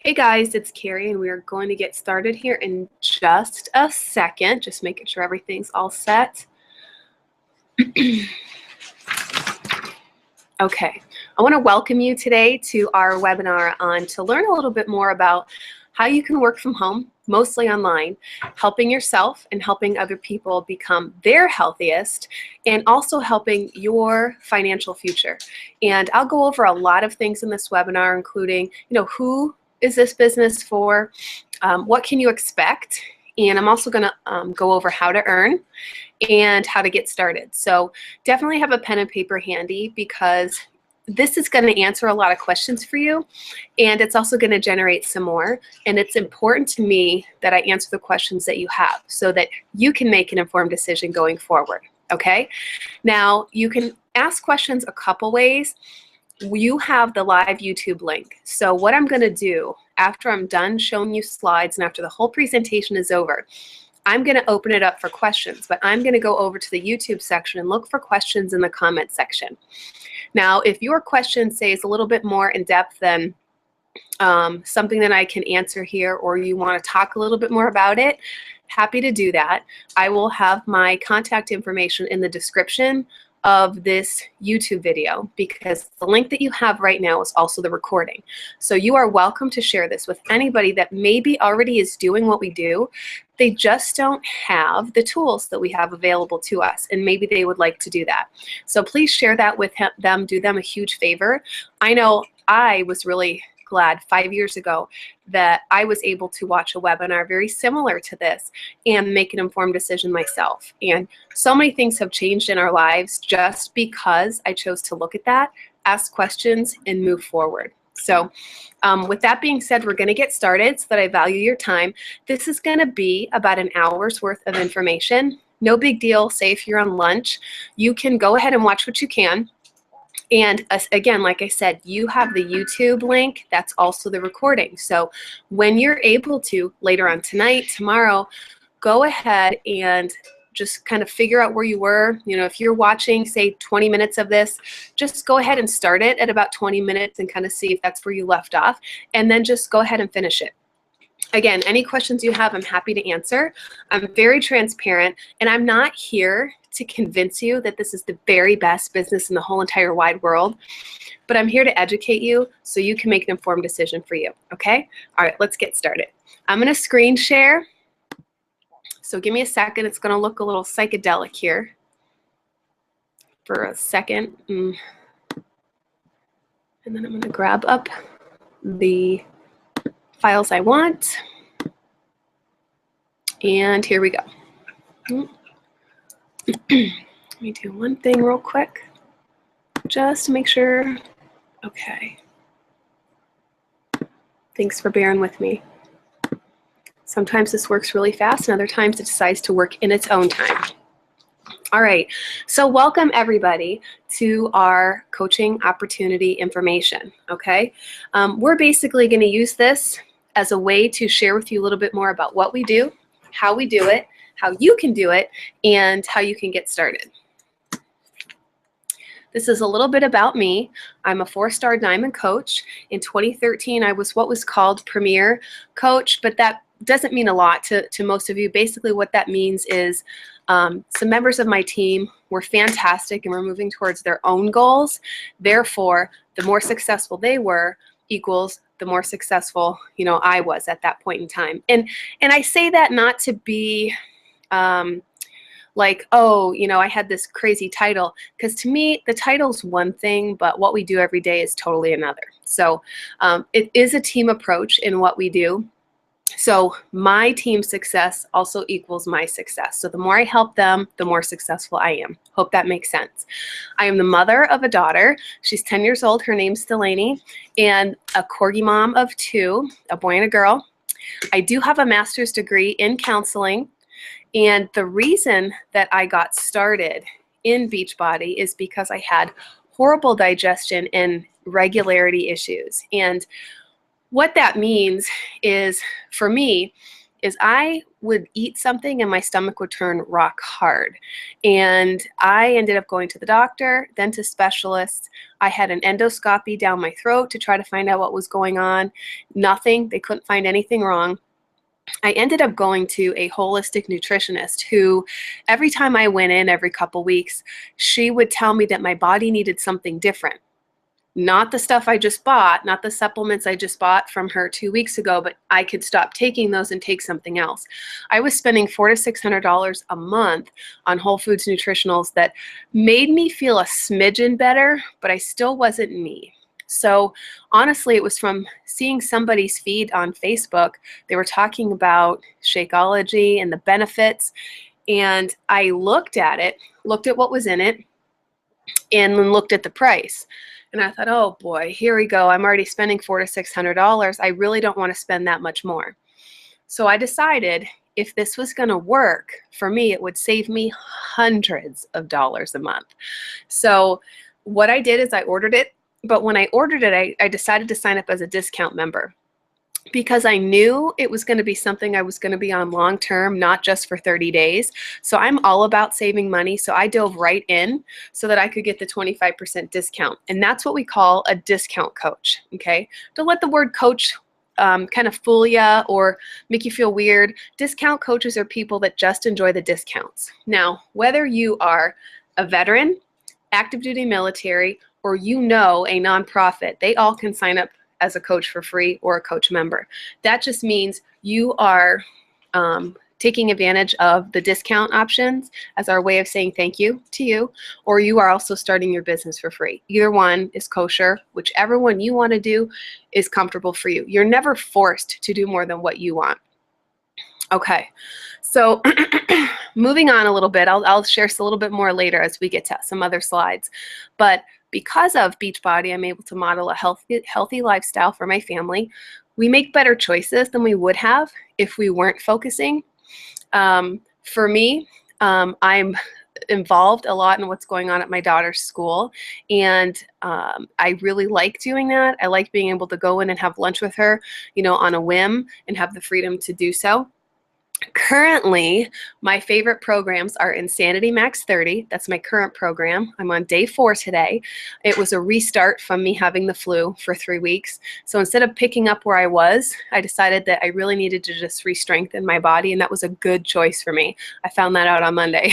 Hey guys, it's Karie, and we are going to get started here in just a second. Just making sure everything's all set. Okay, I want to welcome you today to our webinar on to learn a little bit more about how you can work from home, mostly online, helping yourself and helping other people become their healthiest, and also helping your financial future. And I'll go over a lot of things in this webinar, including, who is this business for? What can you expect? And I'm also going to go over how to earn and how to get started. So definitely have a pen and paper handy, because this is going to answer a lot of questions for you, and it's also going to generate some more. And it's important to me that I answer the questions that you have so that you can make an informed decision going forward. Okay? Now, you can ask questions a couple ways. You have the live YouTube link. So what I'm going to do after I'm done showing you slides and after the whole presentation is over, I'm going to open it up for questions, but I'm going to go over to the YouTube section and look for questions in the comment section. Now, if your question, say, is a little bit more in depth than something that I can answer here, or you want to talk a little bit more about it, happy to do that. I will have my contact information in the description of this YouTube video, because the link that you have right now is also the recording. So you are welcome to share this with anybody that maybe already is doing what we do. They just don't have the tools that we have available to us, and maybe they would like to do that. So please share that with them. Do them a huge favor. I know I was really glad 5 years ago that I was able to watch a webinar very similar to this and make an informed decision myself. And so many things have changed in our lives just because I chose to look at that, ask questions, and move forward. So with that being said, we're going to get started so that I value your time. This is going to be about an hour's worth of information. No big deal. Say if you're on lunch, you can go ahead and watch what you can. And again, like I said, you have the YouTube link. That's also the recording. So when you're able to, later on tonight, tomorrow, go ahead and just kind of figure out where you were. If you're watching, say, 20 minutes of this, just go ahead and start it at about 20 minutes and kind of see if that's where you left off. And then just go ahead and finish it. Again, any questions you have, I'm happy to answer. I'm very transparent, and I'm not here to convince you that this is the very best business in the whole entire wide world, but I'm here to educate you so you can make an informed decision for you, okay? All right, let's get started. I'm going to screen share, so give me a second. It's going to look a little psychedelic here for a second, and then I'm going to grab up the files I want, and here we go. Let me do one thing real quick, just to make sure. Okay. Thanks for bearing with me. Sometimes this works really fast, and other times it decides to work in its own time. All right, so welcome everybody to our coaching opportunity information, okay? We're basically going to use this as a way to share with you a little bit more about what we do, how we do it, how you can do it, and how you can get started. This is a little bit about me. I'm a 4-star diamond coach. In 2013, I was what was called Premier Coach, but that doesn't mean a lot to most of you. Basically, what that means is some members of my team were fantastic and were moving towards their own goals. Therefore, the more successful they were equals the more successful, I was at that point in time. And I say that not to be like, oh, I had this crazy title, because to me, the title's one thing, but what we do every day is totally another. So it is a team approach in what we do. So my team's success also equals my success. So the more I help them, the more successful I am. Hope that makes sense. I am the mother of a daughter. She's 10 years old. Her name's Delaney, and a corgi mom of 2, a boy and a girl. I do have a master's degree in counseling. And the reason that I got started in Beachbody is because I had horrible digestion and regularity issues. And what that means is, for me, is I would eat something and my stomach would turn rock hard. And I ended up going to the doctor, then to specialists. I had an endoscopy down my throat to try to find out what was going on. Nothing. They couldn't find anything wrong. I ended up going to a holistic nutritionist who, every time I went in every couple weeks, she would tell me that my body needed something different. Not the stuff I just bought, not the supplements I just bought from her 2 weeks ago, but I could stop taking those and take something else. I was spending $400 to $600 a month on Whole Foods nutritionals that made me feel a smidgen better, but I still wasn't me. So honestly, it was from seeing somebody's feed on Facebook. They were talking about Shakeology and the benefits, and I looked at it, looked at what was in it, and then looked at the price. And I thought, oh boy, here we go. I'm already spending $400 to $600. I really don't want to spend that much more. So I decided if this was going to work for me, it would save me hundreds of dollars a month. So what I did is I ordered it. But when I ordered it, I decided to sign up as a discount member because I knew it was going to be something I was going to be on long term, not just for 30 days. So I'm all about saving money. So I dove right in so that I could get the 25% discount. And that's what we call a discount coach. Okay. Don't let the word coach kind of fool you or make you feel weird. Discount coaches are people that just enjoy the discounts. Now, whether you are a veteran, active duty military, or a nonprofit, they all can sign up as a coach for free or a coach member. That just means you are taking advantage of the discount options as our way of saying thank you to you, or you are also starting your business for free. Either one is kosher. Whichever one you want to do is comfortable for you. You're never forced to do more than what you want. Okay, so moving on a little bit, I'll share a little bit more later as we get to some other slides. But because of Beachbody, I'm able to model a healthy lifestyle for my family. We make better choices than we would have if we weren't focusing. For me, I'm involved a lot in what's going on at my daughter's school, and I really like doing that. I like being able to go in and have lunch with her, on a whim and have the freedom to do so. Currently, my favorite programs are Insanity Max 30. That's my current program. I'm on day 4 today. It was a restart from me having the flu for 3 weeks. So instead of picking up where I was, I decided that I really needed to just re-strengthen my body, and that was a good choice for me. I found that out on Monday.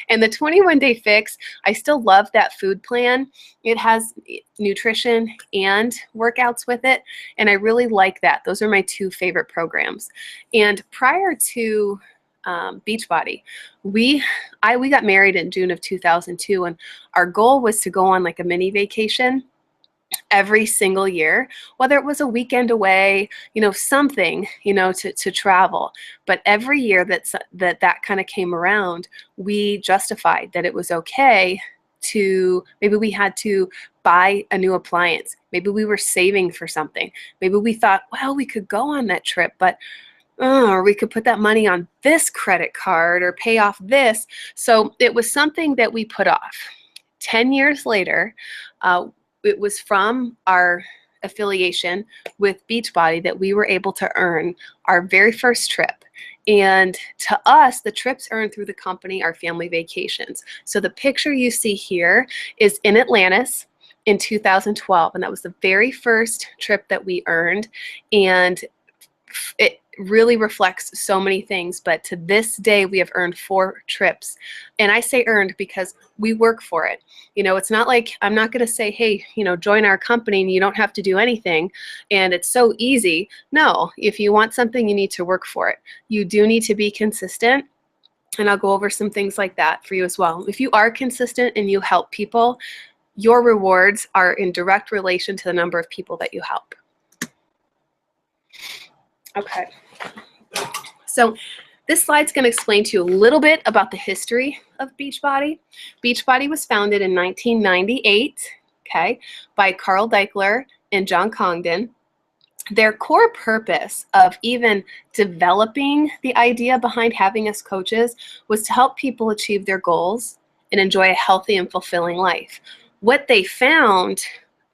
And the 21-day fix, I still love that food plan. It has nutrition and workouts with it, and I really like that. Those are my 2 favorite programs. And prior to Beachbody, we got married in June of 2002, and our goal was to go on like a mini vacation every single year, whether it was a weekend away, something, to travel. But every year that kind of came around, we justified that it was okay to, maybe we had to buy a new appliance. Maybe we were saving for something. Maybe we thought, well, we could go on that trip, but or we could put that money on this credit card or pay off this. So it was something that we put off. 10 years later, it was from our affiliation with Beachbody that we were able to earn our very first trip. And to us, the trips earned through the company are family vacations. So the picture you see here is in Atlantis in 2012, and that was the very first trip that we earned. And it really reflects so many things, but to this day we have earned 4 trips. And I say earned because we work for it. It's not like I'm not going to say, hey, join our company and you don't have to do anything and it's so easy. No, if you want something, you need to work for it. You do need to be consistent, and I'll go over some things like that for you as well. If you are consistent and you help people, your rewards are in direct relation to the number of people that you help. Okay, so this slide's going to explain to you a little bit about the history of Beachbody. Beachbody was founded in 1998, okay, by Carl Deichler and John Congdon. Their core purpose of even developing the idea behind having us coaches was to help people achieve their goals and enjoy a healthy and fulfilling life. What they found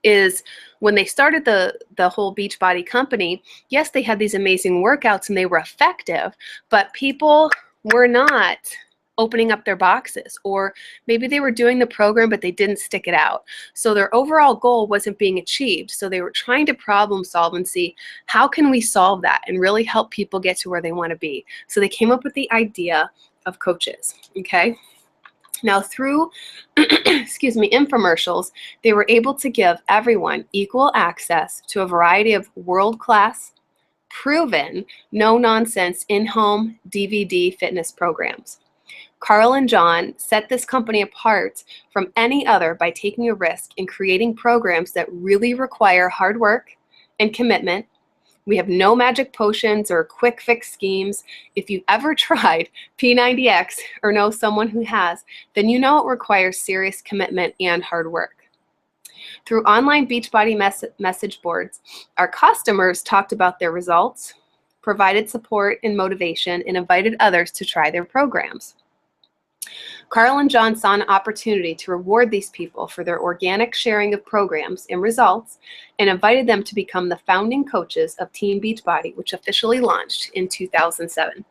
is when they started the whole Beachbody company, yes, they had these amazing workouts and they were effective, but people were not opening up their boxes, or maybe they were doing the program but they didn't stick it out. So their overall goal wasn't being achieved. So they were trying to problem solve and see, how can we solve that and really help people get to where they want to be? So they came up with the idea of coaches, okay? Now through, excuse me, infomercials, they were able to give everyone equal access to a variety of world-class, proven, no-nonsense, in-home DVD fitness programs. Carl and John set this company apart from any other by taking a risk in creating programs that really require hard work and commitment. We have no magic potions or quick fix schemes. If you've ever tried P90X or know someone who has, then you know it requires serious commitment and hard work. Through online Beachbody message boards, our customers talked about their results, provided support and motivation, and invited others to try their programs. Carl and John saw an opportunity to reward these people for their organic sharing of programs and results, and invited them to become the founding coaches of Team Beachbody, which officially launched in 2007.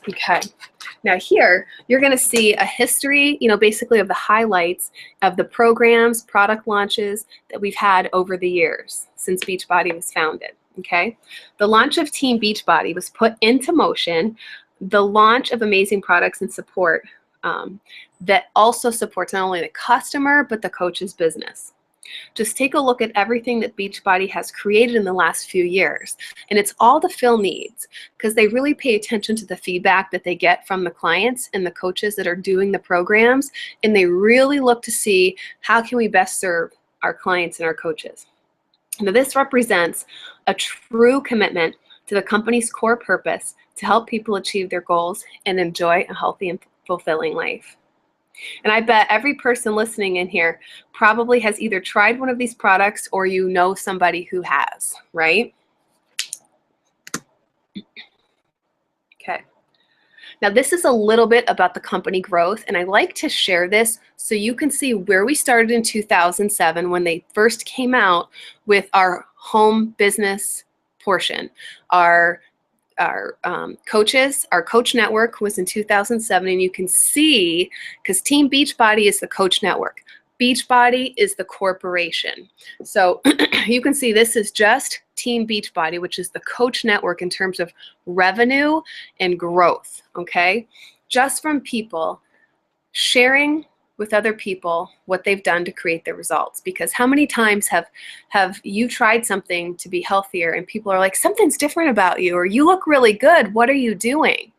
Okay. Now here, you're going to see a history, basically of the highlights of the programs, product launches that we've had over the years since Beachbody was founded, okay? The launch of Team Beachbody was put into motion, the launch of amazing products and support that also supports not only the customer, but the coach's business. Just take a look at everything that Beachbody has created in the last few years. And it's all to fill needs, because they really pay attention to the feedback that they get from the clients and the coaches that are doing the programs. And they really look to see, how can we best serve our clients and our coaches? Now, this represents a true commitment to the company's core purpose to help people achieve their goals and enjoy a healthy and fulfilling life. And I bet every person listening in here probably has either tried one of these products or you know somebody who has, right? Okay. Now this is a little bit about the company growth, and I like to share this so you can see where we started in 2007 when they first came out with our home business portion. Our coaches, our coach network was in 2007, and you can see, because Team Beachbody is the coach network, Beachbody is the corporation. So you can see this is just Team Beachbody, which is the coach network in terms of revenue and growth, okay? Just from people sharing with other people what they've done to create their results. Because how many times have you tried something to be healthier and people are like, something's different about you, or you look really good, what are you doing?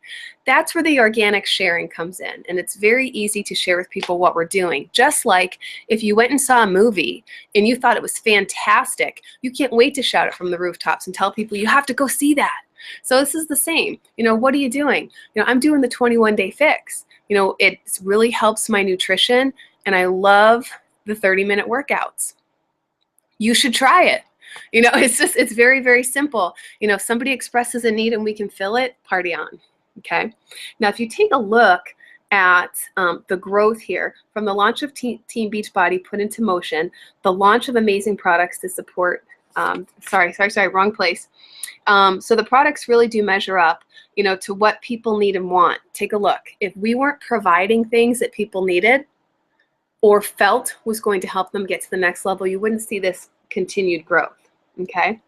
That's where the organic sharing comes in. And it's very easy to share with people what we're doing. Just like if you went and saw a movie and you thought it was fantastic, you can't wait to shout it from the rooftops and tell people you have to go see that. So this is the same. What are you doing? I'm doing the 21-day fix. It really helps my nutrition, and I love the 30-minute workouts. You should try it. It's very, very simple. If somebody expresses a need and we can fill it, party on, okay? Now, if you take a look at the growth here, from the launch of Team Beachbody put into motion, the launch of amazing products to support, wrong place. So the products really do measure up, to what people need and want. Take a look. If we weren't providing things that people needed or felt was going to help them get to the next level, you wouldn't see this continued growth, okay?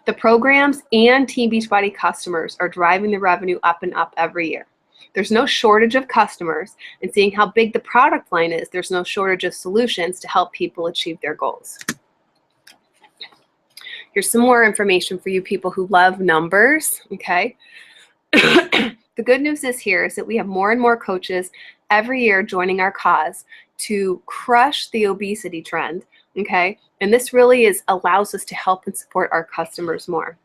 The programs and Team Beachbody customers are driving the revenue up and up every year. There's no shortage of customers, and seeing how big the product line is, there's no shortage of solutions to help people achieve their goals. Here's some more information for you people who love numbers, okay? The good news is that we have more and more coaches every year joining our cause to crush the obesity trend, okay? And this really allows us to help and support our customers more.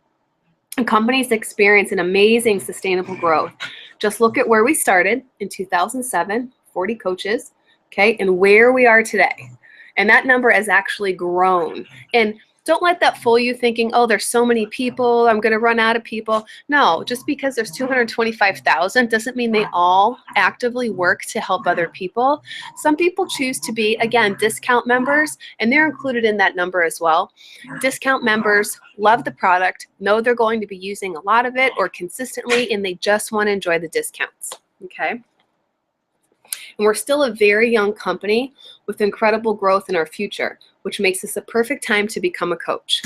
And companies experience an amazing sustainable growth. Just look at where we started in 2007, 40 coaches, okay, and where we are today. And that number has actually grown. And Don't let that fool you thinking, oh, there's so many people, I'm going to run out of people. No, just because there's 225,000 doesn't mean they all actively work to help other people. Some people choose to be, again, discount members, and they're included in that number as well. Discount members love the product, know they're going to be using a lot of it or consistently, and they just want to enjoy the discounts, okay? And we're still a very young company with incredible growth in our future, which makes this a perfect time to become a coach.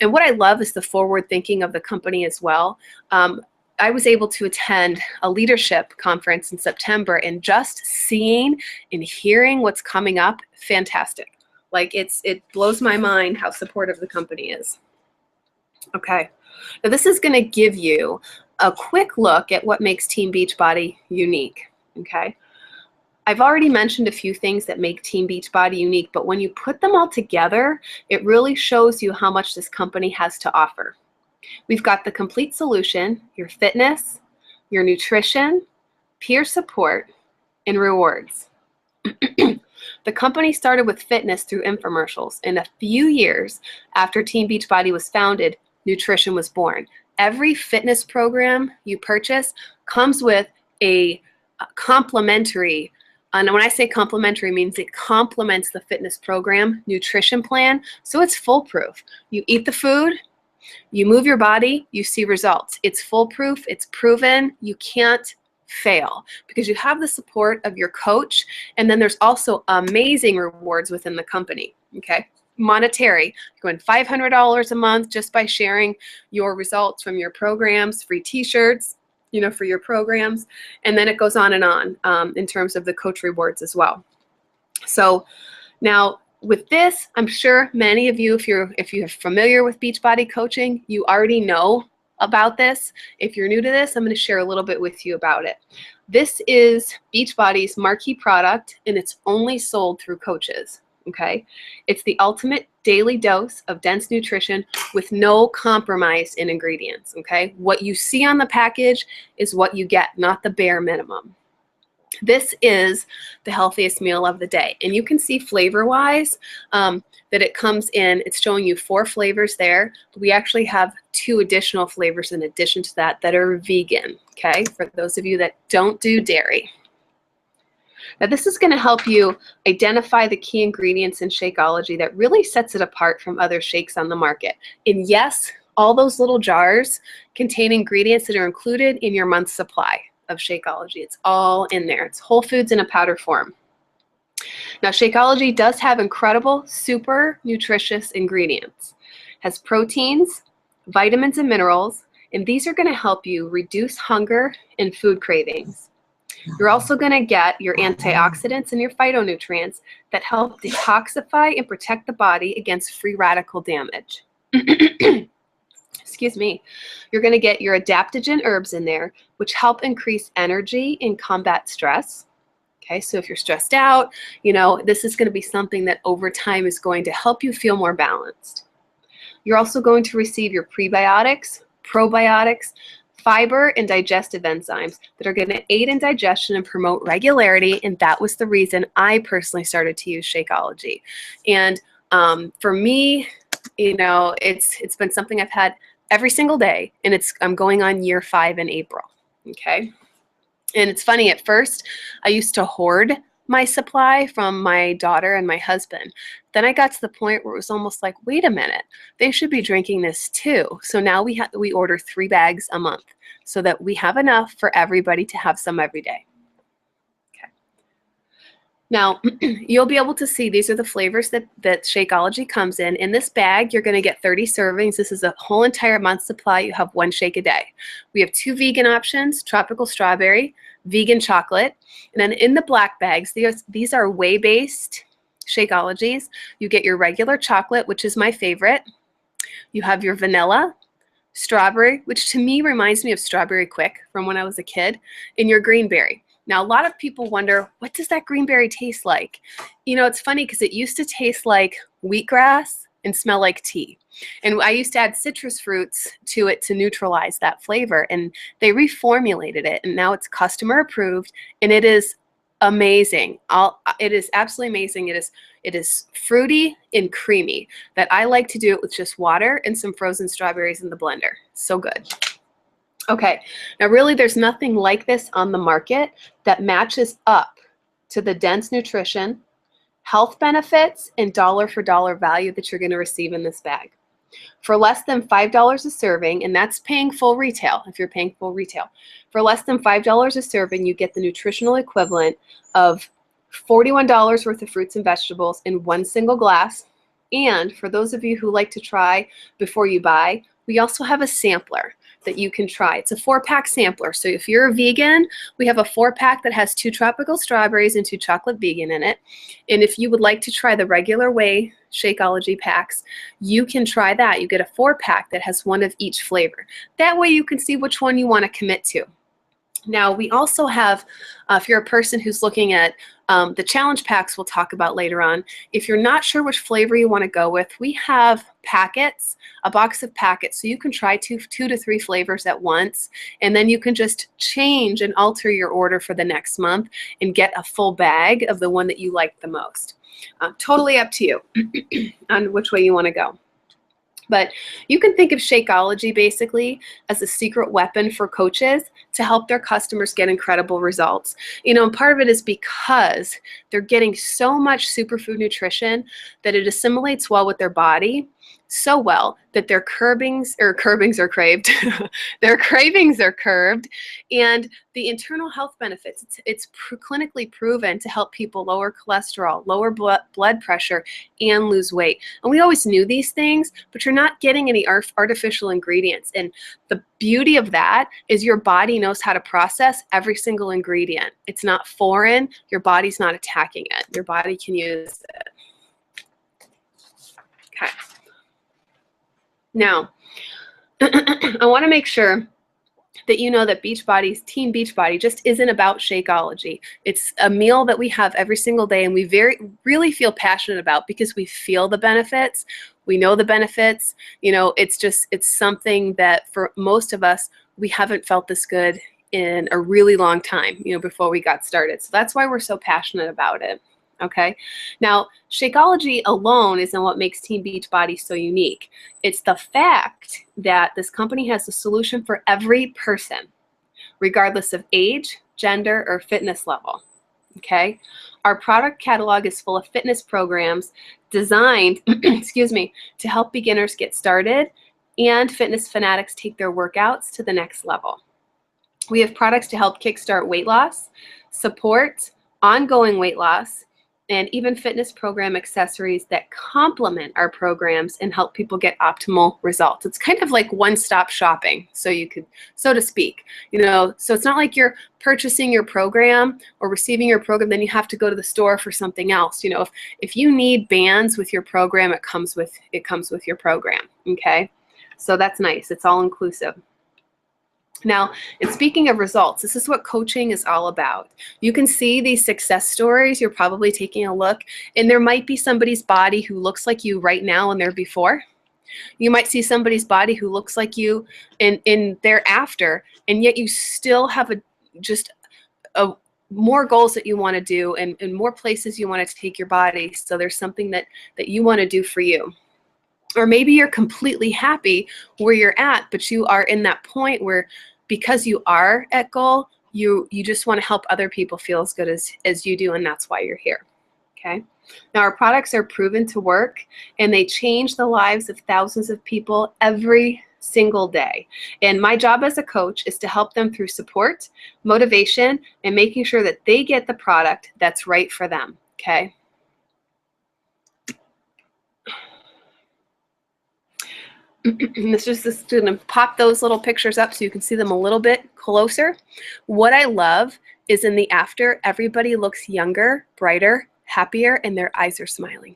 And what I love is the forward thinking of the company as well. I was able to attend a leadership conference in September, and just seeing and hearing what's coming up, fantastic. Like it blows my mind how supportive the company is. Okay, now this is going to give you a quick look at what makes Team Beachbody unique. Okay, I've already mentioned a few things that make Team Beachbody unique, but when you put them all together, it really shows you how much this company has to offer. We've got the complete solution: your fitness, your nutrition, peer support, and rewards. The company started with fitness through infomercials. In a few years after Team Beachbody was founded, nutrition was born. Every fitness program you purchase comes with a complimentary, and when I say complimentary, it means it complements the fitness program nutrition plan, so it's foolproof. You eat the food, you move your body, you see results. It's foolproof, it's proven, you can't fail because you have the support of your coach, and then there's also amazing rewards within the company, okay? Monetary, you're going $500 a month just by sharing your results from your programs, free t-shirts, you know, for your programs, and then it goes on in terms of the coach rewards as well. So now with this, I'm sure many of you, if you're familiar with Beachbody coaching, you already know about this. If you're new to this, I'm going to share a little bit with you about it. This is Beachbody's marquee product, and it's only sold through coaches. Okay, it's the ultimate daily dose of dense nutrition with no compromise in ingredients. Okay, what you see on the package is what you get, not the bare minimum. This is the healthiest meal of the day, and you can see flavor-wise that it comes in. It's showing you 4 flavors there. We actually have 2 additional flavors in addition to that that are vegan. Okay, for those of you that don't do dairy. Now this is going to help you identify the key ingredients in Shakeology that really sets it apart from other shakes on the market. And yes, all those little jars contain ingredients that are included in your month's supply of Shakeology. It's all in there. It's whole foods in a powder form. Now Shakeology does have incredible, super nutritious ingredients. It has proteins, vitamins, and minerals, and these are going to help you reduce hunger and food cravings. You're also going to get your antioxidants and your phytonutrients that help detoxify and protect the body against free radical damage. Excuse me. You're going to get your adaptogen herbs in there, which help increase energy and combat stress. Okay, so if you're stressed out, you know, this is going to be something that over time is going to help you feel more balanced. You're also going to receive your prebiotics, probiotics, fiber, and digestive enzymes that are going to aid in digestion and promote regularity, and that was the reason I personally started to use Shakeology. And for me, you know, it's been something I've had every single day, and I'm going on year 5 in April. Okay, and it's funny, at first I used to hoard my supply from my daughter and my husband. Then I got to the point where it was almost like, wait a minute, they should be drinking this too. So now we order 3 bags a month so that we have enough for everybody to have some every day. Okay. Now you'll be able to see these are the flavors that Shakeology comes in. In this bag, you're going to get 30 servings. This is a whole entire month's supply. You have 1 shake a day. We have 2 vegan options: tropical strawberry, vegan chocolate. And then in the black bags, these are whey-based Shakeologies. You get your regular chocolate, which is my favorite. You have your vanilla, strawberry, which to me reminds me of Strawberry Quick from when I was a kid, and your greenberry. Now, a lot of people wonder, what does that greenberry taste like? You know, it's funny because it used to taste like wheatgrass and smell like tea. And I used to add citrus fruits to it to neutralize that flavor, and they reformulated it, and now it's customer approved, and it is amazing. It is absolutely amazing. It is fruity and creamy. That I like to do it with just water and some frozen strawberries in the blender. So good. Okay, now really there's nothing like this on the market that matches up to the dense nutrition, health benefits, and dollar for dollar value that you're going to receive in this bag. For less than $5 a serving, and that's paying full retail, if you're paying full retail, for less than $5 a serving, you get the nutritional equivalent of $41 worth of fruits and vegetables in one single glass. And for those of you who like to try before you buy, we also have a sampler that you can try. It's a 4-pack sampler. So if you're a vegan, we have a 4-pack that has 2 tropical strawberries and 2 chocolate vegan in it. And if you would like to try the regular way Shakeology packs, you can try that. You get a 4-pack that has 1 of each flavor. That way you can see which one you want to commit to. Now, we also have, if you're a person who's looking at the challenge packs we'll talk about later on, if you're not sure which flavor you want to go with, we have packets, a box of packets, so you can try 2 to 3 flavors at once, and then you can just change and alter your order for the next month and get a full bag of the one that you like the most. Totally up to you on which way you want to go. But you can think of Shakeology basically as a secret weapon for coaches to help their customers get incredible results. You know, and part of it is because they're getting so much superfood nutrition that it assimilates well with their body, so well that their cravings are craved, their cravings are curbed, and the internal health benefits, it's clinically proven to help people lower cholesterol, lower blood pressure, and lose weight. And we always knew these things, but you're not getting any artificial ingredients. And the beauty of that is your body knows how to process every single ingredient. It's not foreign. Your body's not attacking it. Your body can use it. Okay. Now, I want to make sure that you know that Beachbody's Team Beachbody just isn't about Shakeology. It's a meal that we have every single day, and we really feel passionate about because we feel the benefits. We know the benefits. You know, it's something that for most of us, we haven't felt this good in a really long time, you know, before we got started. So that's why we're so passionate about it. Okay. Now, Shakeology alone isn't what makes Team Beachbody so unique. It's the fact that this company has a solution for every person, regardless of age, gender, or fitness level. Okay. Our product catalog is full of fitness programs designed, excuse me, to help beginners get started and fitness fanatics take their workouts to the next level. We have products to help kickstart weight loss, support ongoing weight loss, and even fitness program accessories that complement our programs and help people get optimal results. It's kind of like one-stop shopping, so to speak. You know, so it's not like you're purchasing your program or receiving your program, then you have to go to the store for something else. You know, if you need bands with your program, it comes with your program. Okay, so that's nice. It's all inclusive. Now, and speaking of results, this is what coaching is all about. You can see these success stories. You're probably taking a look, and there might be somebody's body who looks like you right now and their before. You might see somebody's body who looks like you in their after, and yet you still have more goals that you want to do and more places you want to take your body. So there's something that you want to do for you. Or maybe you're completely happy where you're at, but you are in that point where because you are at goal, you just want to help other people feel as good as you do, and that's why you're here. Okay. Now, our products are proven to work, and they change the lives of thousands of people every single day. And my job as a coach is to help them through support, motivation, and making sure that they get the product that's right for them. Okay. This is just going to pop those little pictures up so you can see them a little bit closer. What I love is in the after, everybody looks younger, brighter, happier, and their eyes are smiling.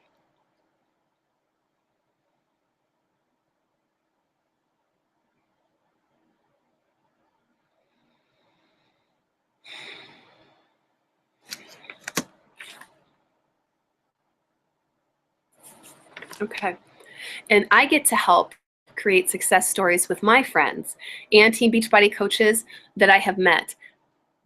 Okay. And I get to help create success stories with my friends and Team Beachbody coaches that I have met.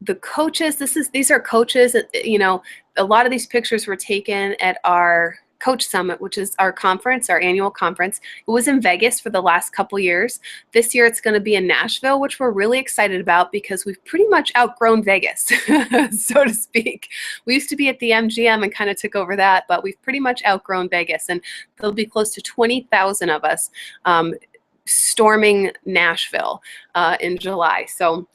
the coaches, these are coaches, you know, a lot of these pictures were taken at our Coach Summit, which is our conference, our annual conference. It was in Vegas for the last couple years. This year it's going to be in Nashville, which we're really excited about because we've pretty much outgrown Vegas, so to speak. We used to be at the MGM and kind of took over that, but we've pretty much outgrown Vegas, and there'll be close to 20,000 of us storming Nashville in July. So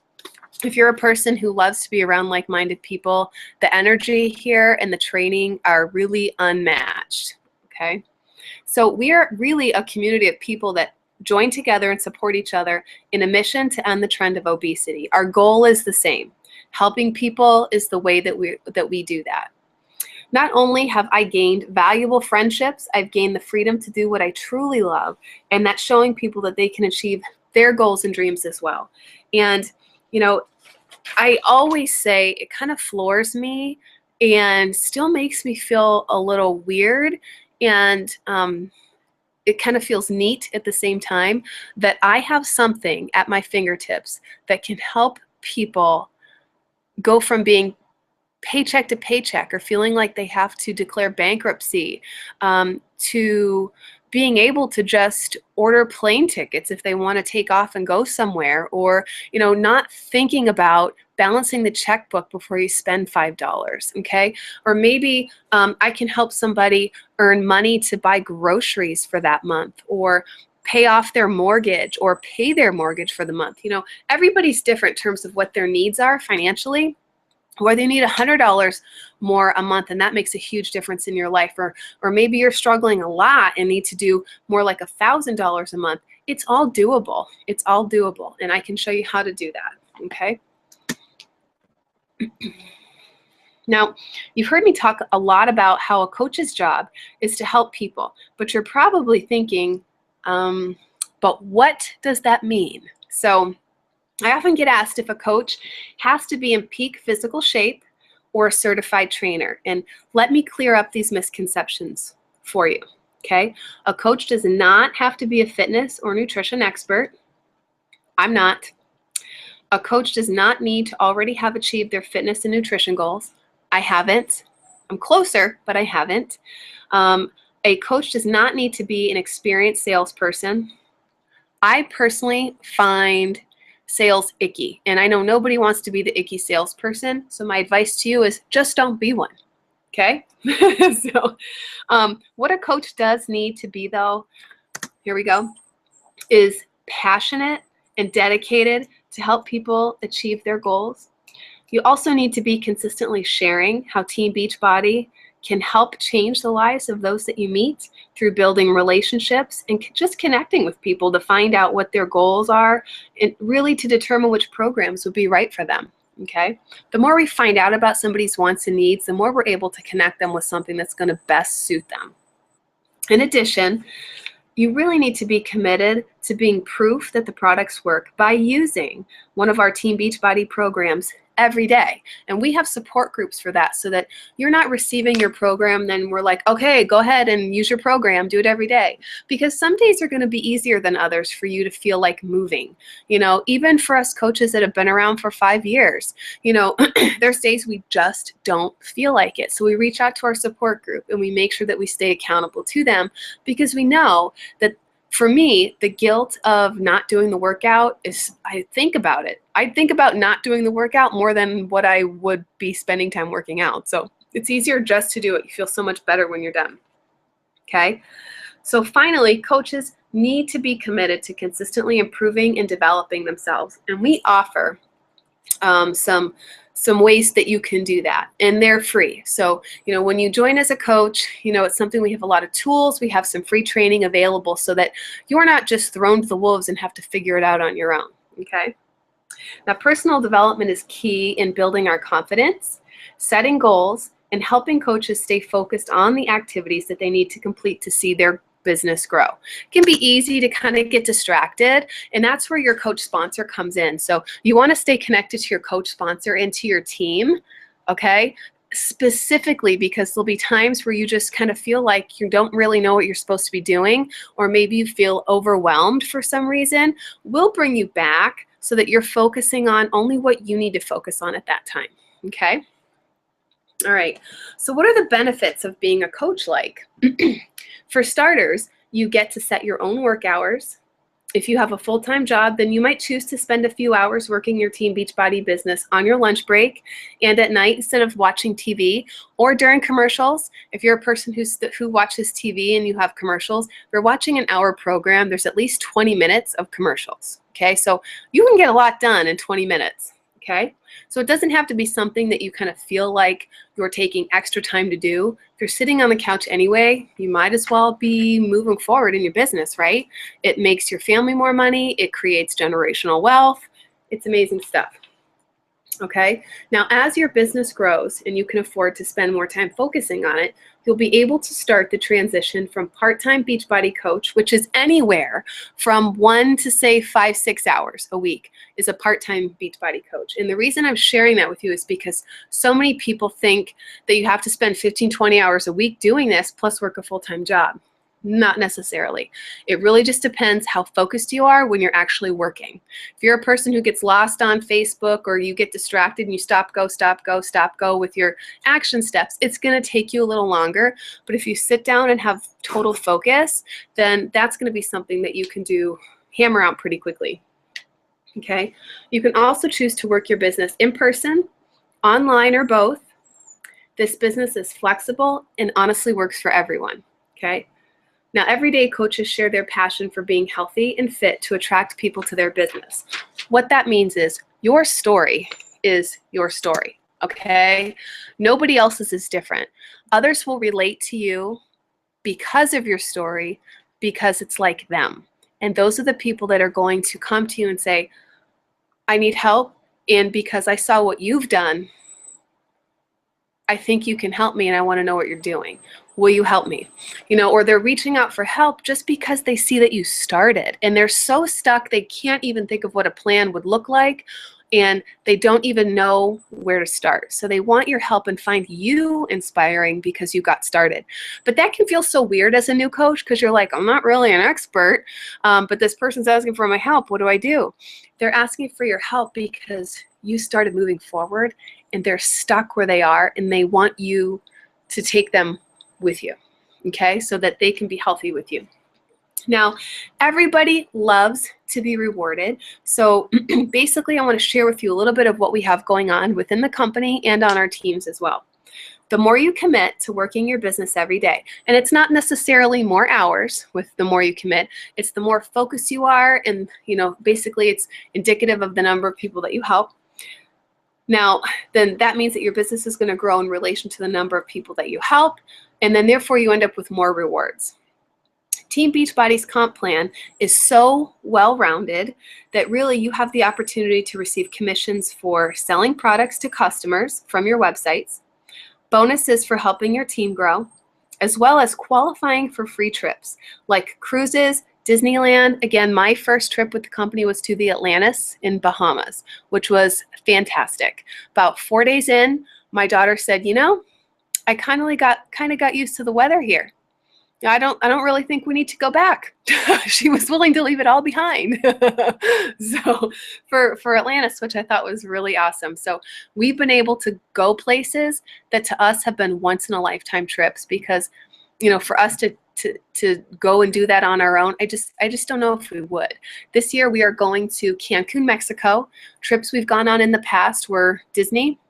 if you're a person who loves to be around like-minded people, the energy here and the training are really unmatched, okay? So we are really a community of people that join together and support each other in a mission to end the trend of obesity. Our goal is the same. Helping people is the way that we do that. Not only have I gained valuable friendships, I've gained the freedom to do what I truly love, and that's showing people that they can achieve their goals and dreams as well. And you know, I always say it kind of floors me and still makes me feel a little weird, and it kind of feels neat at the same time that I have something at my fingertips that can help people go from being paycheck to paycheck or feeling like they have to declare bankruptcy to being able to just order plane tickets if they want to take off and go somewhere, or you know, not thinking about balancing the checkbook before you spend $5, okay? Or maybe I can help somebody earn money to buy groceries for that month, or pay off their mortgage, or pay their mortgage for the month. You know, everybody's different in terms of what their needs are financially, whether you need $100 more a month, and that makes a huge difference in your life, or maybe you're struggling a lot and need to do more like $1,000 a month. It's all doable. It's all doable, and I can show you how to do that, okay? Now, you've heard me talk a lot about how a coach's job is to help people, but you're probably thinking, but what does that mean? So I often get asked if a coach has to be in peak physical shape or a certified trainer. And let me clear up these misconceptions for you, okay? A coach does not have to be a fitness or nutrition expert. I'm not. A coach does not need to already have achieved their fitness and nutrition goals. I haven't. I'm closer, but I haven't. A coach does not need to be an experienced salesperson. I personally find sales icky, and I know nobody wants to be the icky salesperson, so my advice to you is just don't be one, okay? So what a coach does need to be, though, here we go, is passionate and dedicated to help people achieve their goals. You also need to be consistently sharing how Team Beachbody can help change the lives of those that you meet through building relationships and just connecting with people to find out what their goals are and really to determine which programs would be right for them, okay? The more we find out about somebody's wants and needs, the more we're able to connect them with something that's going to best suit them. In addition, you really need to be committed to being proof that the products work by using one of our Team Beachbody programs every day. And we have support groups for that, so that you're not receiving your program, then we're like, okay, go ahead and use your program, do it every day. Because some days are going to be easier than others for you to feel like moving. You know, even for us coaches that have been around for 5 years, you know, there's days we just don't feel like it. So we reach out to our support group and we make sure that we stay accountable to them, because we know that for me, the guilt of not doing the workout is, I think about it. I think about not doing the workout more than what I would be spending time working out. So it's easier just to do it. You feel so much better when you're done. Okay? So finally, coaches need to be committed to consistently improving and developing themselves. And we offer some ways that you can do that, and they're free. So, you know, when you join as a coach, you know, it's something, we have a lot of tools, we have some free training available so that you're not just thrown to the wolves and have to figure it out on your own, okay? Now, personal development is key in building our confidence, setting goals, and helping coaches stay focused on the activities that they need to complete to see their business grow. It can be easy to kind of get distracted, and that's where your coach sponsor comes in. So you want to stay connected to your coach sponsor and to your team, okay? specifically because there'll be times where you just kind of feel like you don't really know what you're supposed to be doing, or maybe you feel overwhelmed for some reason. We'll bring you back so that you're focusing on only what you need to focus on at that time, okay? All right, so what are the benefits of being a coach like? For starters, you get to set your own work hours. If you have a full-time job, then you might choose to spend a few hours working your Team Beachbody business on your lunch break and at night instead of watching TV or during commercials. If you're a person who watches TV and you have commercials, if you're watching an hour program, there's at least 20 minutes of commercials, okay? So you can get a lot done in 20 minutes, okay? So it doesn't have to be something that you kind of feel like you're taking extra time to do. If you're sitting on the couch anyway, you might as well be moving forward in your business, right? It makes your family more money. It creates generational wealth. It's amazing stuff. Okay, now as your business grows and you can afford to spend more time focusing on it, you'll be able to start the transition from part-time Beachbody coach, which is anywhere from 1 to say 5-6 hours a week is a part-time Beachbody coach. And the reason I'm sharing that with you is because so many people think that you have to spend 15-20 hours a week doing this plus work a full-time job. Not necessarily. It really just depends how focused you are when you're actually working. If you're a person who gets lost on Facebook or you get distracted and you stop, go with your action steps, it's going to take you a little longer. But if you sit down and have total focus, then that's going to be something that you can hammer out pretty quickly. Okay. You can also choose to work your business in person, online, or both. This business is flexible and honestly works for everyone. Okay. Now, everyday coaches share their passion for being healthy and fit to attract people to their business. What that means is your story is your story, okay? Nobody else's is different. Others will relate to you because of your story, because it's like them. And those are the people that are going to come to you and say, I need help, and because I saw what you've done, I think you can help me and I want to know what you're doing. Will you help me? You know, or they're reaching out for help just because they see that you started and they're so stuck they can't even think of what a plan would look like, and they don't even know where to start. So they want your help and find you inspiring because you got started. But that can feel so weird as a new coach because you're like, I'm not really an expert, but this person's asking for my help. What do I do? They're asking for your help because you started moving forward and they're stuck where they are and they want you to take them with you, okay, so that they can be healthy with you. Now, everybody loves to be rewarded. So basically, I want to share with you a little bit of what we have going on within the company and on our teams as well. The more you commit to working your business every day, and it's not necessarily more hours with the more you commit, it's the more focused you are, and basically it's indicative of the number of people that you help. Now, then that means that your business is going to grow in relation to the number of people that you help, and then therefore you end up with more rewards. Team Beachbody's comp plan is so well-rounded that really you have the opportunity to receive commissions for selling products to customers from your websites, bonuses for helping your team grow, as well as qualifying for free trips like cruises, Disneyland. Again, my first trip with the company was to the Atlantis in Bahamas, which was fantastic. About 4 days in, my daughter said, I kind of got used to the weather here. I don't really think we need to go back. She was willing to leave it all behind. So for Atlantis, which I thought was really awesome. So we've been able to go places that to us have been once in a lifetime trips because, for us to go and do that on our own, I just don't know if we would. This year we are going to Cancun, Mexico. Trips we've gone on in the past were Disney.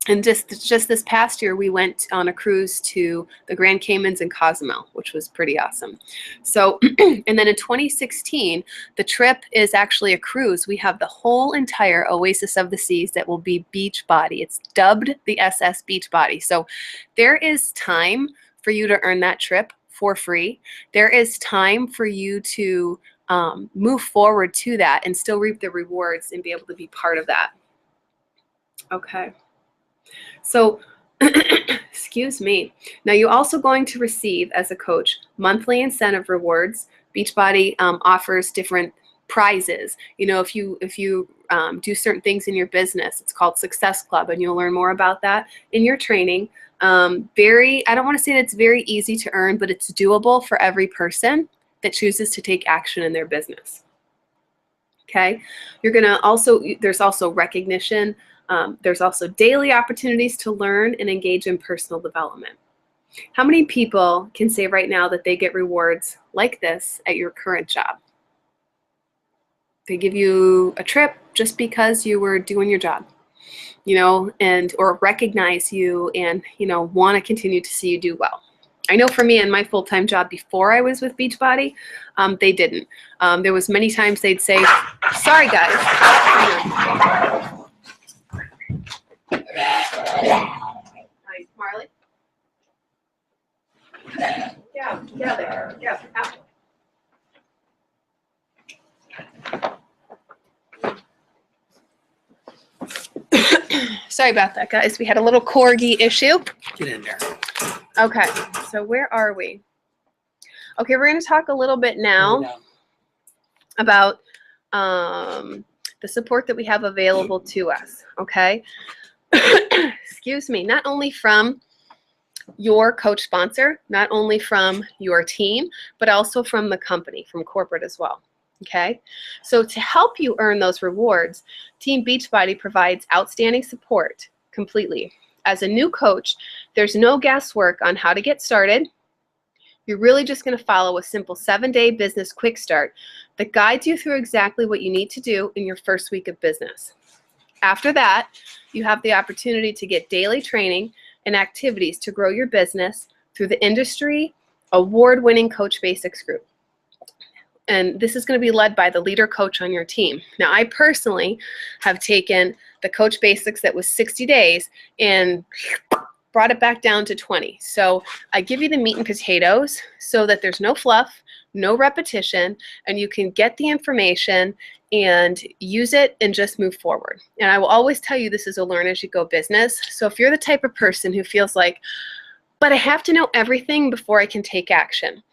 And just this past year, we went on a cruise to the Grand Caymans and Cozumel, which was pretty awesome. So, and then in 2016, the trip is actually a cruise. We have the whole entire Oasis of the Seas that will be Beachbody. It's dubbed the SS Beachbody. So there is time for you to earn that trip for free. There is time for you to move forward to that and still reap the rewards and be able to be part of that. Okay. So, excuse me. Now you're also going to receive as a coach monthly incentive rewards. Beachbody offers different prizes. You know, if you do certain things in your business, it's called Success Club, and you'll learn more about that in your training. I don't want to say that it's very easy to earn, but it's doable for every person that chooses to take action in their business. Okay, you're gonna also, there's also recognition. There's also daily opportunities to learn and engage in personal development. How many people can say right now that they get rewards like this at your current job? They give you a trip just because you were doing your job, you know, and or recognize you and, you know, want to continue to see you do well. I know for me in my full-time job before I was with Beachbody, they didn't. There was many times they'd say, sorry guys. Hi, Marley. Yeah. Sorry about that, guys. We had a little corgi issue. Get in there. Okay, so where are we? Okay, we're going to talk a little bit now about the support that we have available to us, okay? Excuse me. Not only from your coach sponsor, not only from your team, but also from the company, from corporate as well. Okay, so to help you earn those rewards, Team Beachbody provides outstanding support completely. As a new coach, there's no guesswork on how to get started. You're really just going to follow a simple 7-day business quick start that guides you through exactly what you need to do in your first week of business. After that, you have the opportunity to get daily training and activities to grow your business through the industry award-winning Coach Basics group. And this is going to be led by the leader coach on your team. Now, I personally have taken the Coach Basics that was 60 days and brought it back down to 20. So I give you the meat and potatoes so that there's no fluff, no repetition, and you can get the information and use it and just move forward. And I will always tell you this is a learn as you go business. So if you're the type of person who feels like, but I have to know everything before I can take action,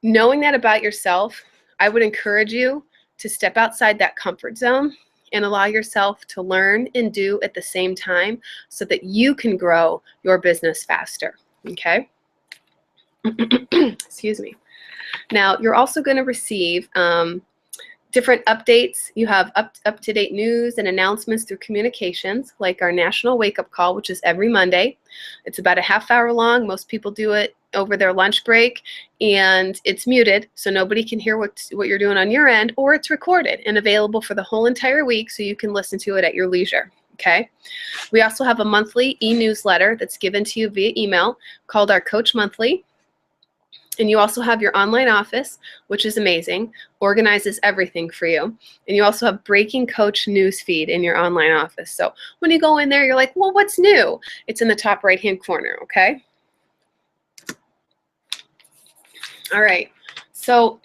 knowing that about yourself, I would encourage you to step outside that comfort zone and allow yourself to learn and do at the same time so that you can grow your business faster, okay? Excuse me. Now, you're also going to receive different updates. You have up-to-date news and announcements through communications, like our national wake-up call, which is every Monday. It's about a half-hour long. Most people do it over their lunch break, and it's muted, so nobody can hear what you're doing on your end, or it's recorded and available for the whole entire week, so you can listen to it at your leisure. Okay. We also have a monthly e-newsletter that's given to you via email called our Coach Monthly. And you also have your online office, which is amazing, organizes everything for you. And you also have breaking coach news feed in your online office. So when you go in there, you're like, well, what's new? It's in the top right-hand corner, okay? All right. So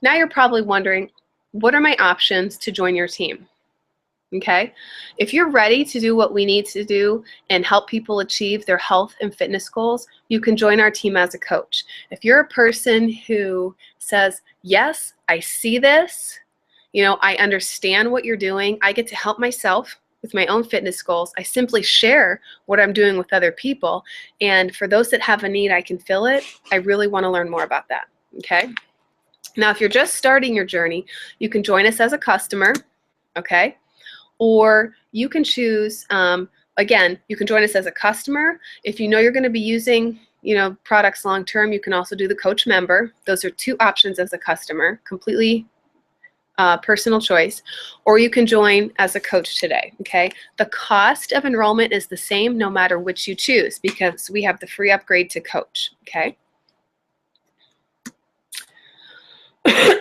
now you're probably wondering, what are my options to join your team? Okay, if you're ready to do what we need to do and help people achieve their health and fitness goals, you can join our team as a coach. If you're a person who says, yes, I see this, you know, I understand what you're doing, I get to help myself with my own fitness goals, I simply share what I'm doing with other people, and for those that have a need, I can fill it. I really want to learn more about that, okay? Now, if you're just starting your journey, you can join us as a customer, okay? Or you can choose, again, you can join us as a customer. If you know you're going to be using, you know, products long term, you can also do the coach member. Those are two options as a customer, completely personal choice. Or you can join as a coach today, okay? The cost of enrollment is the same no matter which you choose because we have the free upgrade to coach, okay?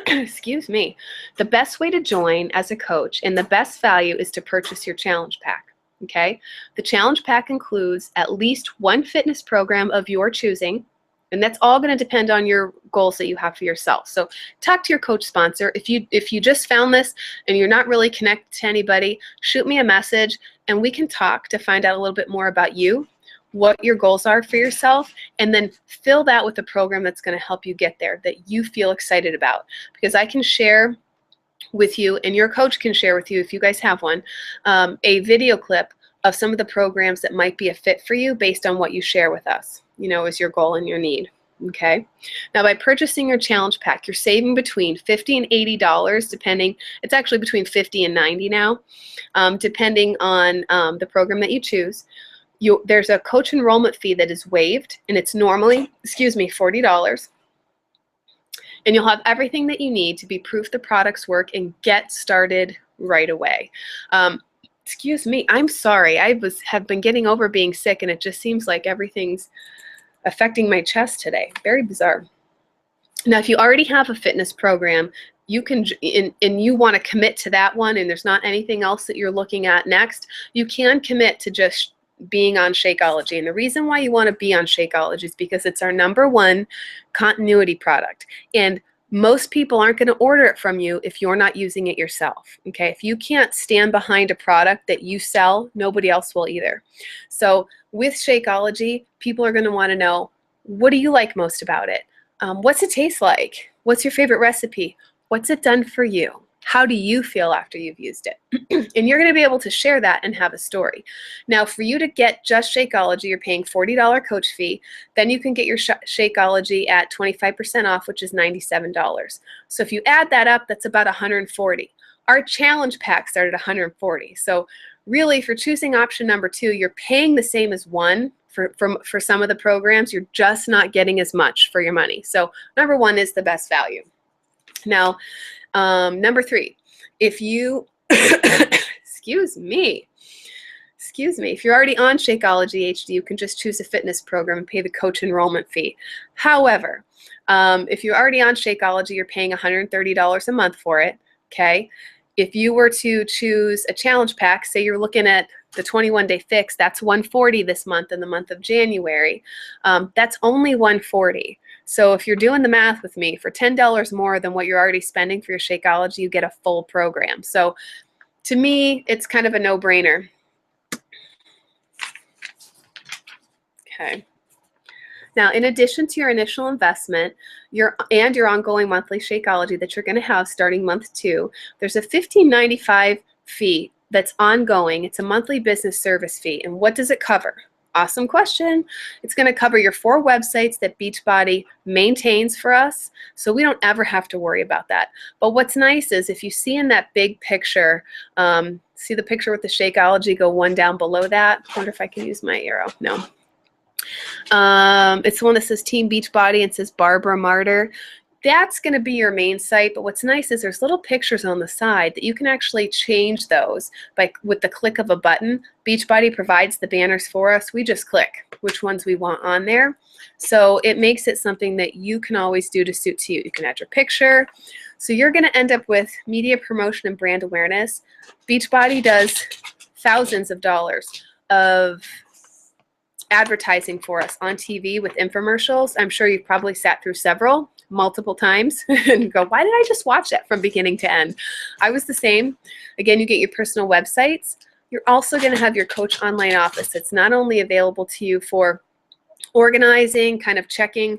Excuse me. The best way to join as a coach and the best value is to purchase your challenge pack, okay? The challenge pack includes at least one fitness program of your choosing, and that's all going to depend on your goals that you have for yourself. So talk to your coach sponsor. If you just found this and you're not really connected to anybody, shoot me a message and we can talk to find out a little bit more about you, what your goals are for yourself, and then fill that with a program that's going to help you get there that you feel excited about. Because I can share with you, and your coach can share with you, if you guys have one, a video clip of some of the programs that might be a fit for you based on what you share with us, is your goal and your need. Okay. Now, by purchasing your challenge pack, you're saving between $50 and $80, depending. It's actually between $50 and $90 now, depending on the program that you choose. There's a coach enrollment fee that is waived, and it's normally, $40. And you'll have everything that you need to be proof the products work and get started right away. Excuse me, I'm sorry. have been getting over being sick, and it just seems like everything's affecting my chest today. Very bizarre. Now, if you already have a fitness program, you can, and you want to commit to that one, and there's not anything else that you're looking at next, you can commit to just being on Shakeology. And the reason why you want to be on Shakeology is because it's our #1 continuity product. And most people aren't going to order it from you if you're not using it yourself. Okay, if you can't stand behind a product that you sell, nobody else will either. So with Shakeology, people are going to want to know, what do you like most about it? What's it taste like? What's your favorite recipe? What's it done for you? How do you feel after you've used it? And you're going to be able to share that and have a story. Now, for you to get just Shakeology, you're paying $40 coach fee. Then you can get your Shakeology at 25% off, which is $97. So if you add that up, that's about $140. Our challenge pack started at $140. So really, for choosing option number 2, you're paying the same as 1 for some of the programs. You're just not getting as much for your money. So number 1 is the best value. Now, number 3, if you, excuse me, if you're already on Shakeology HD, you can just choose a fitness program and pay the coach enrollment fee. However, if you're already on Shakeology, you're paying $130 a month for it, okay? If you were to choose a challenge pack, say you're looking at the 21-day fix, that's $140 this month in the month of January. That's only $140. So if you're doing the math with me, for $10 more than what you're already spending for your Shakeology, you get a full program. So to me, it's kind of a no-brainer. Okay. Now, in addition to your initial investment, your ongoing monthly Shakeology that you're going to have starting month 2, there's a $15.95 fee that's ongoing. It's a monthly business service fee. And what does it cover? Awesome question. It's going to cover your 4 websites that Beachbody maintains for us, so we don't ever have to worry about that. But what's nice is if you see in that big picture, see the picture with the Shakeology, go one down below that. I wonder if I can use my arrow. No. It's the one that says Team Beachbody and says Barbara Martyr. That's going to be your main site, but what's nice is there's little pictures on the side that you can actually change those with the click of a button. Beachbody provides the banners for us. We just click which ones we want on there. So it makes it something that you can always do to suit to you. You can add your picture. So you're going to end up with media promotion and brand awareness. Beachbody does thousands of dollars of advertising for us on TV with infomercials. I'm sure you've probably sat through several multiple times and go, why did I just watch that from beginning to end? I was the same. Again, you get your personal websites. You're also going to have your coach online office. It's not only available to you for organizing, kind of checking,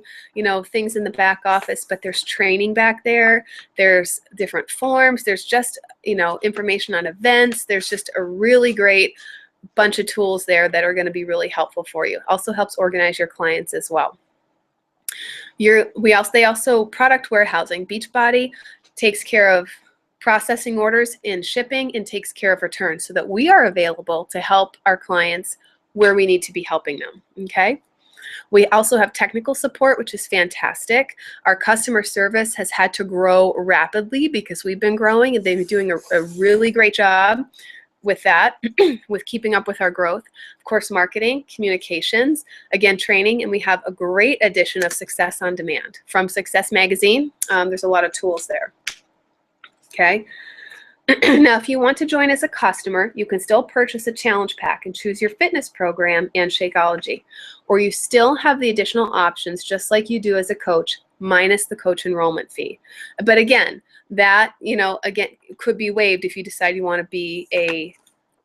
things in the back office, but there's training back there. There's different forms. There's just, information on events. There's just a really great bunch of tools there that are going to be really helpful for you. Also helps organize your clients as well. They also product warehousing. Beachbody takes care of processing orders and shipping and takes care of returns so that we are available to help our clients where we need to be helping them. Okay. We also have technical support, which is fantastic. Our customer service has had to grow rapidly because we've been growing, and they've been doing a really great job with that, with keeping up with our growth. Of course, marketing, communications, again, training, and we have a great edition of Success on Demand from Success Magazine. There's a lot of tools there. Okay. Now, if you want to join as a customer, you can still purchase a challenge pack and choose your fitness program and Shakeology, or you still have the additional options just like you do as a coach, minus the coach enrollment fee. But again, that, could be waived if you decide you want to be a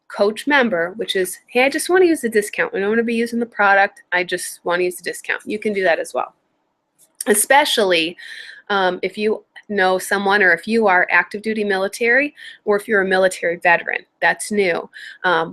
coach member, which is, hey, I just want to use the discount. I don't want to be using the product. I just want to use the discount. You can do that as well. Especially if you know someone, or if you are active duty military, or if you're a military veteran, that's new.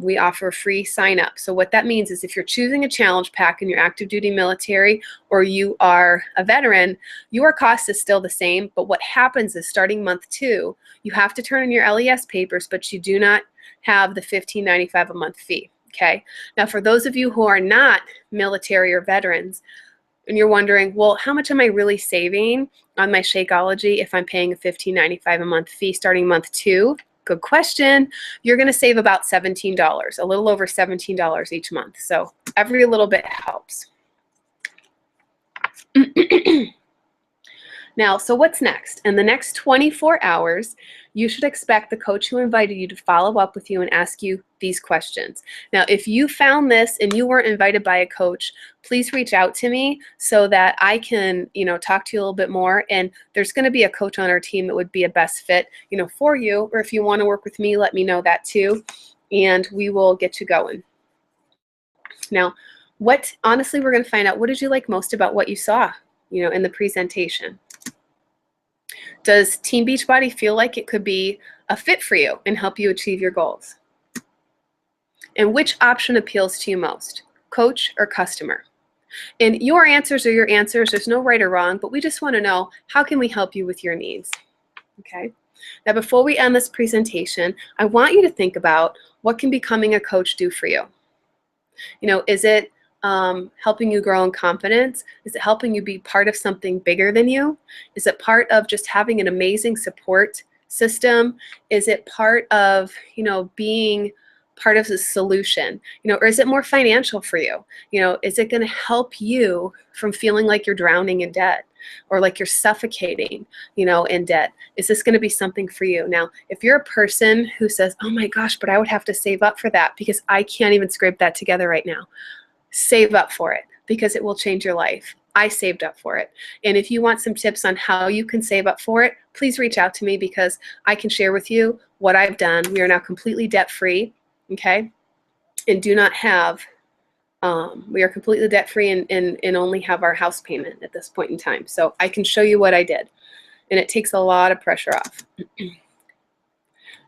We offer free sign up. So what that means is if you're choosing a challenge pack and you're active duty military or you are a veteran, your cost is still the same. But what happens is starting month 2, you have to turn in your LES papers, but you do not have the $15.95 a month fee. Okay. Now, for those of you who are not military or veterans, and you're wondering, well, how much am I really saving on my Shakeology if I'm paying a $15.95 a month fee starting month 2? Good question. You're going to save about $17, a little over $17 each month. So every little bit helps. Now, so what's next? In the next 24 hours, you should expect the coach who invited you to follow up with you and ask you these questions. Now, if you found this and you weren't invited by a coach, please reach out to me so that I can, talk to you a little bit more. And there's going to be a coach on our team that would be a best fit, for you. Or if you want to work with me, let me know that too, and we will get you going. Now, honestly, we're going to find out, what did you like most about what you saw, in the presentation? Does Team Beachbody feel like it could be a fit for you and help you achieve your goals? And which option appeals to you most, coach or customer? And your answers are your answers. There's no right or wrong, but we just want to know, how can we help you with your needs? Okay. Now, before we end this presentation, I want you to think about, what can becoming a coach do for you? Is it helping you grow in confidence? Is it helping you be part of something bigger than you? Is it part of just having an amazing support system? Is it part of, being part of the solution? Or is it more financial for you? Is it going to help you from feeling like you're drowning in debt or like you're suffocating, in debt? Is this going to be something for you? Now, if you're a person who says, oh my gosh, but I would have to save up for that because I can't even scrape that together right now, save up for it, because it will change your life. I saved up for it. And if you want some tips on how you can save up for it, please reach out to me, because I can share with you what I've done. We are now completely debt-free, okay? And do not have, we are completely debt-free and only have our house payment at this point in time. So I can show you what I did. And it takes a lot of pressure off.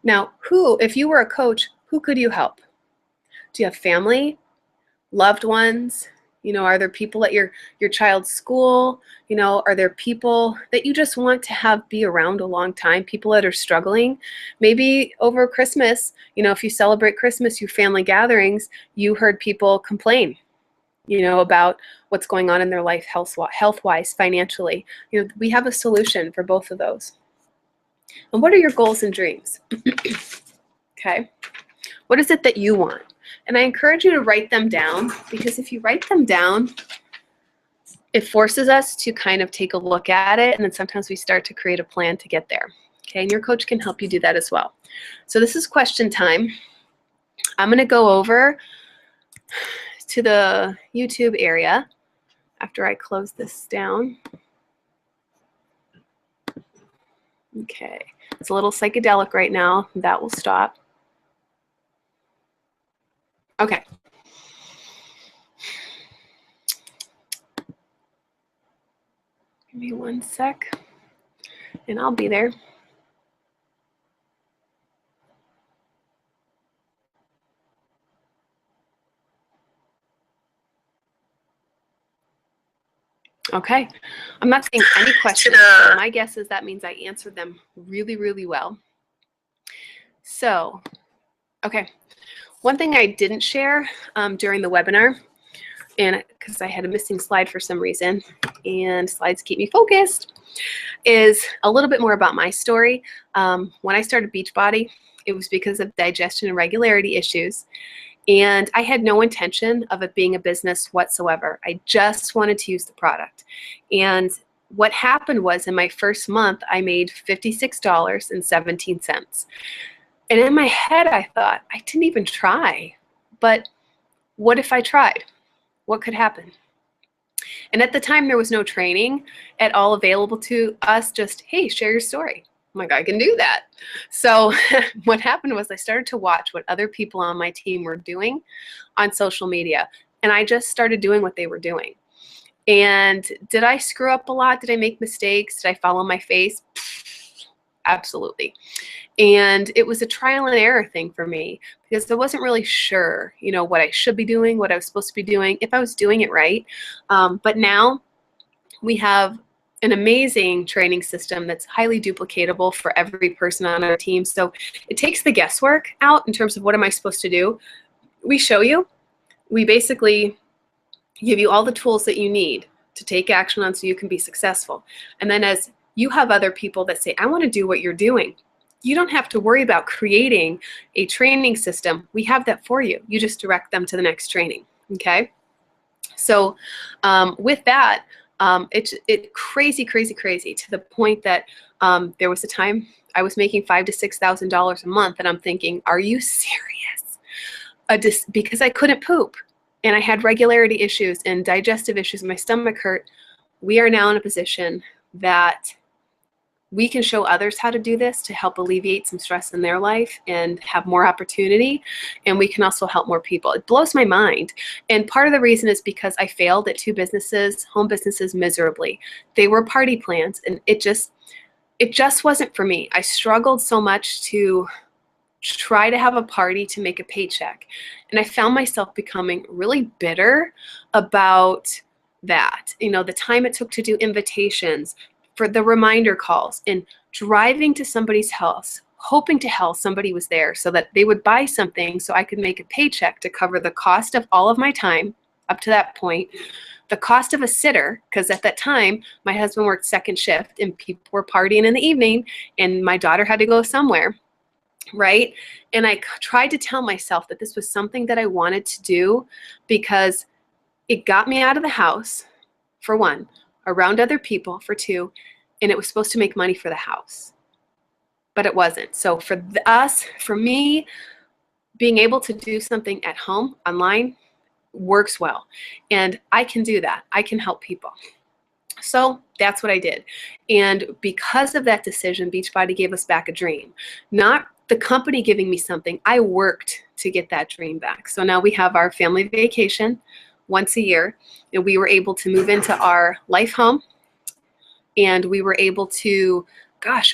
Now, if you were a coach, who could you help? Do you have family? Loved ones? Are there people at your child's school? Are there people that you just want to have be around a long time, people that are struggling? Maybe over Christmas, if you celebrate Christmas, your family gatherings, you heard people complain, about what's going on in their life health-wise, financially. We have a solution for both of those. And what are your goals and dreams? Okay. What is it that you want? And I encourage you to write them down, because if you write them down, it forces us to kind of take a look at it, and then sometimes we start to create a plan to get there. Okay, and your coach can help you do that as well. So this is question time. I'm going to go over to the YouTube area after I close this down. Okay, it's a little psychedelic right now. That will stop. Okay. Give me one sec, and I'll be there. Okay. I'm not seeing any questions, so my guess is that means I answered them really, really well. So, okay. One thing I didn't share during the webinar, and because I had a missing slide for some reason, and slides keep me focused, is a little bit more about my story. When I started Beachbody, it was because of digestion and regularity issues, and I had no intention of it being a business whatsoever. I just wanted to use the product. And what happened was, in my first month, I made $56.17. And in my head, I thought, I didn't even try. But what if I tried? What could happen? And at the time, there was no training at all available to us. Just, hey, share your story. I'm like, I can do that. So what happened was, I started to watch what other people on my team were doing on social media. And I just started doing what they were doing. And did I screw up a lot? Did I make mistakes? Did I fall on my face? Absolutely. And it was a trial and error thing for me because I wasn't really sure, what I should be doing, what I was supposed to be doing, if I was doing it right. But now we have an amazing training system that's highly duplicatable for every person on our team. So it takes the guesswork out in terms of what am I supposed to do. We show you. We basically give you all the tools that you need to take action on so you can be successful. And then as you have other people that say, I want to do what you're doing, you don't have to worry about creating a training system. We have that for you. You just direct them to the next training, okay? So with that, it's crazy to the point that there was a time I was making $5,000 to $6,000 a month, and I'm thinking, are you serious? Because I couldn't poop, and I had regularity issues and digestive issues, and my stomach hurt. We are now in a position that we can show others how to do this to help alleviate some stress in their life and have more opportunity. And we can also help more people. It blows my mind. And part of the reason is because I failed at 2 businesses, home businesses, miserably. They were party plans, and it just wasn't for me. I struggled so much to try to have a party to make a paycheck. And I found myself becoming really bitter about that. The time it took to do invitations, for the reminder calls, and driving to somebody's house, hoping to hell somebody was there so that they would buy something so I could make a paycheck to cover the cost of all of my time up to that point, the cost of a sitter, because at that time my husband worked second shift and people were partying in the evening and my daughter had to go somewhere, right? And I tried to tell myself that this was something that I wanted to do because it got me out of the house, for one, around other people, for 2, and it was supposed to make money for the house, but it wasn't. So for me, being able to do something at home, online, works well, and I can do that. I can help people. So that's what I did. And because of that decision, Beachbody gave us back a dream. Not the company giving me something. I worked to get that dream back. So now we have our family vacation once a year, and we were able to move into our life home, and we were able to,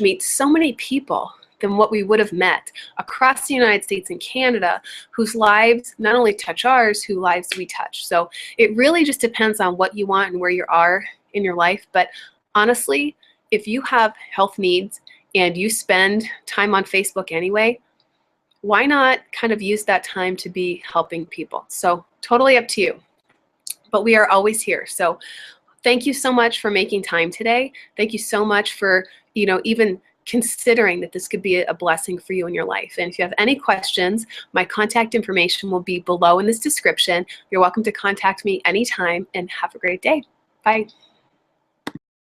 meet so many people than what we would have met across the United States and Canada, whose lives not only touch ours, whose lives we touch. So it really just depends on what you want and where you are in your life. But honestly, if you have health needs and you spend time on Facebook anyway, why not kind of use that time to be helping people? So totally up to you. But we are always here. So thank you so much for making time today. Thank you so much for, even considering that this could be a blessing for you in your life. And if you have any questions, my contact information will be below in this description. You're welcome to contact me anytime, and have a great day. Bye.